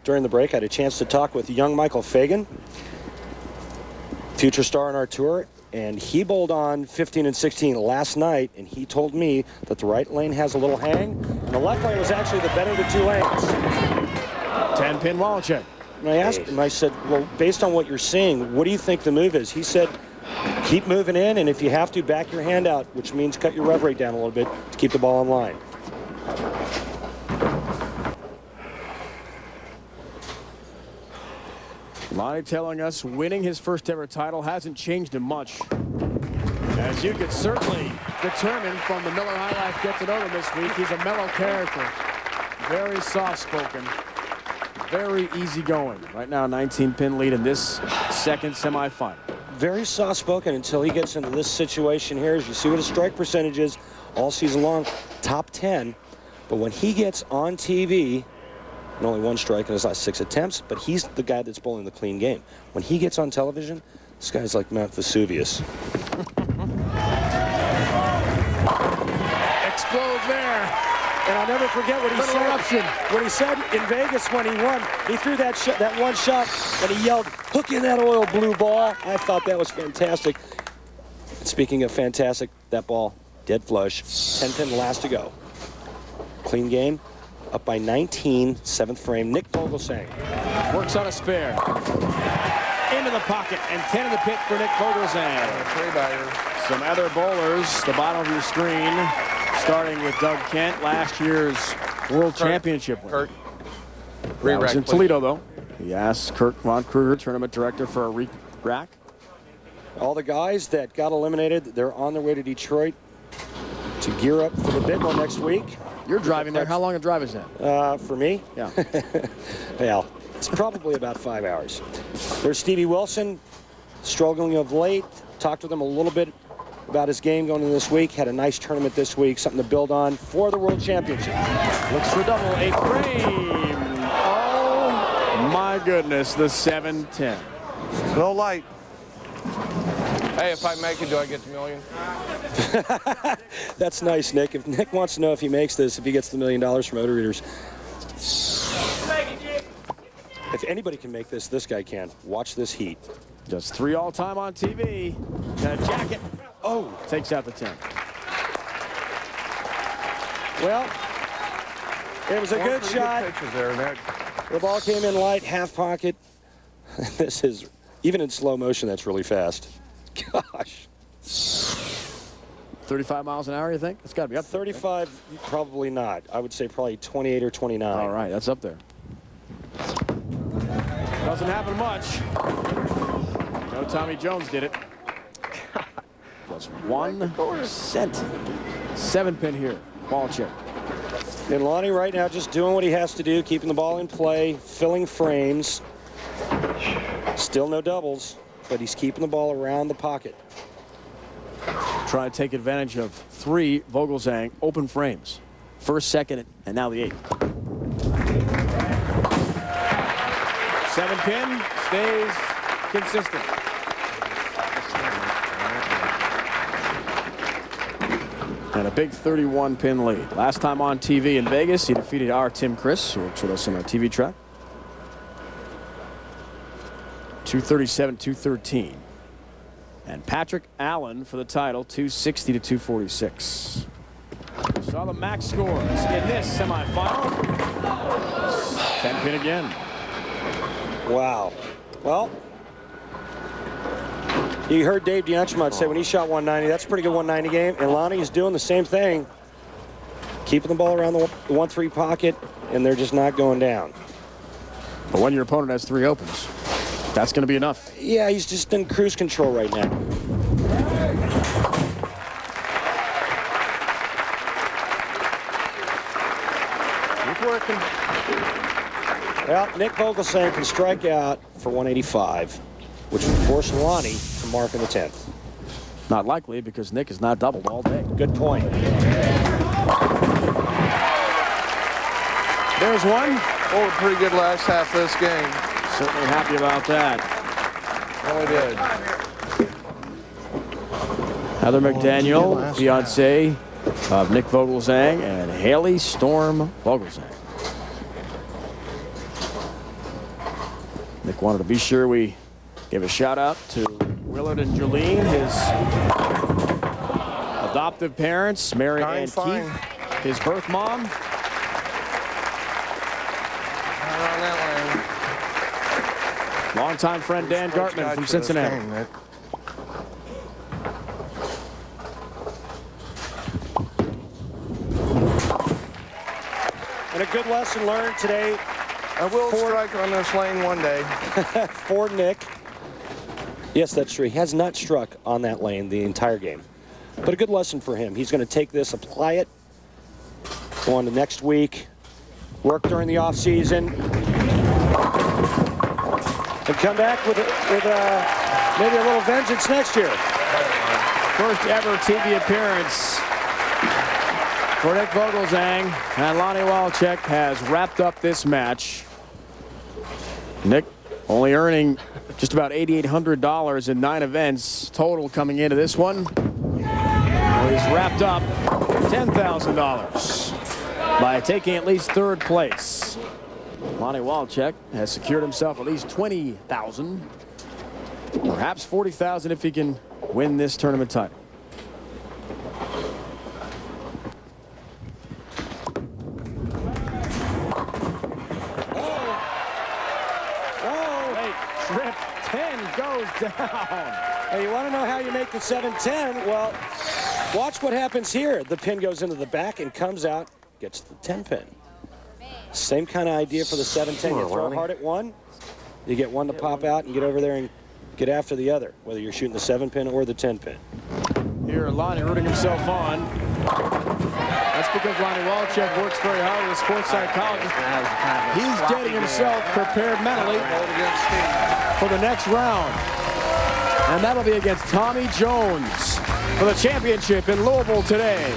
during the break, I had a chance to talk with young Michael Fagan, future star on our tour, and he bowled on 15 and 16 last night, and he told me that the right lane has a little hang, and the left lane was actually the better of the two lanes. 10-pin Waliczek. And I asked him, I said, well, based on what you're seeing, what do you think the move is? He said, keep moving in, and if you have to, back your hand out, which means cut your rev rate down a little bit to keep the ball in line. Lonnie telling us winning his first ever title hasn't changed him much. As you could certainly determine from the Miller High Life Get to Know Him this week, he's a mellow character. Very soft-spoken. Very easygoing. Right now, 19-pin lead in this second semifinal. Very soft-spoken until he gets into this situation here. As you see what his strike percentage is all season long, top 10. But when he gets on TV, and only one strike in his last 6 attempts, but he's the guy that's bowling the clean game. When he gets on television, this guy's like Mount Vesuvius. Explode there. And I'll never forget what he said. Eruption. What he said in Vegas when he won. He threw that one shot, and he yelled, "Hook in that oil blue ball." I thought that was fantastic. And speaking of fantastic, that ball, dead flush, 10-pin last to go. Clean game. Up by 19, 7th frame, Nick-Vogelgesang. Works on a spare. Into the pocket, and 10 in the pit for Nick-Vogelgesang. Some other bowlers, the bottom of your screen, starting with Doug Kent, last year's World Championship winner. That was in Toledo, though. He asked Kurt Von Kruger, tournament director, for a re-rack. All the guys that got eliminated, they're on their way to Detroit to gear up for the big one next week. You're driving there. How long a drive is that? For me? Yeah. Well, it's probably about 5 hours. There's Stevie Wilson, struggling of late. Talked with him a little bit about his game going into this week. Had a nice tournament this week, something to build on for the World Championship. Looks for double, 8th frame. Oh, my goodness, the 7-10. No light. Hey, if I make it, do I get the million? That's nice, Nick. If Nick wants to know if he makes this, if he gets the $1 million from Odor Readers. If anybody can make this, this guy can. Watch this heat. Just 3 all-time on TV. And a jacket. Oh, takes out the 10. Well, it was a good shot. The ball came in light, half pocket. This is, even in slow motion, that's really fast. Gosh. 35 miles an hour, you think? It's got to be up there. 35, right? Probably not. I would say probably 28 or 29. All right, that's up there. Doesn't happen much. No, Tommy Jones did it. Plus 1 cent. 7-pin here. Waliczek. And Lonnie right now just doing what he has to do, keeping the ball in play, filling frames. Still no doubles, but he's keeping the ball around the pocket. Trying to take advantage of 3 Vogelgesang open frames. First, second, and now the 8th. 7-pin stays consistent. And a big 31-pin lead. Last time on TV in Vegas, he defeated our Tim Chris, who works with us on our TV track. 237, 213. And Patrick Allen for the title, 260 to 246. Saw the max scores in this semifinal. 10-pin again. Wow. Well, you heard Dave DeAnchemont say when he shot 190, that's a pretty good 190 game. And Lonnie is doing the same thing, keeping the ball around the 1-3 pocket, and they're just not going down. But when your opponent has 3 opens, that's going to be enough. Yeah, he's just in cruise control right now. Keep working. Well, Nick-Vogelgesang can strike out for 185, which would force Lonnie to mark in the 10th. Not likely, because Nick has not doubled all day. Good point. There's one. Oh, pretty good last half of this game. Certainly happy about that. Really did. Heather McDaniel, fiance of Nick-Vogelgesang, and Haley Storm Vogelgesang. Nick wanted to be sure we give a shout out to Willard and Jolene, his adoptive parents, Mary and Keith, his birth mom. Longtime friend Dan Gartman from Cincinnati. And a good lesson learned today. I will strike on this lane one day. For Nick. Yes, that's true. He has not struck on that lane the entire game. But a good lesson for him. He's going to take this, apply it, go on to next week, work during the offseason, and come back with maybe a little vengeance next year. First ever TV appearance for Nick-Vogelgesang, and Lonnie Waliczek has wrapped up this match. Nick only earning just about $8,800 in 9 events total coming into this one. Well, he's wrapped up $10,000 by taking at least 3rd place. Lonnie Waliczek has secured himself at least $20,000, perhaps $40,000 if he can win this tournament title. Trip 10 goes down. Hey, you want to know how you make the 7-10? Well, watch what happens here. The pin goes into the back and comes out, gets the 10 pin. Same kind of idea for the 7-10. You throw hard at one, you get one to pop out and get over there and get after the other, whether you're shooting the 7 pin or the 10 pin. Here, Lonnie rooting himself on. That's because Lonnie Waliczek works very hard as a sports psychologist. He's getting himself prepared mentally for the next round. And that'll be against Tommy Jones for the championship in Louisville today.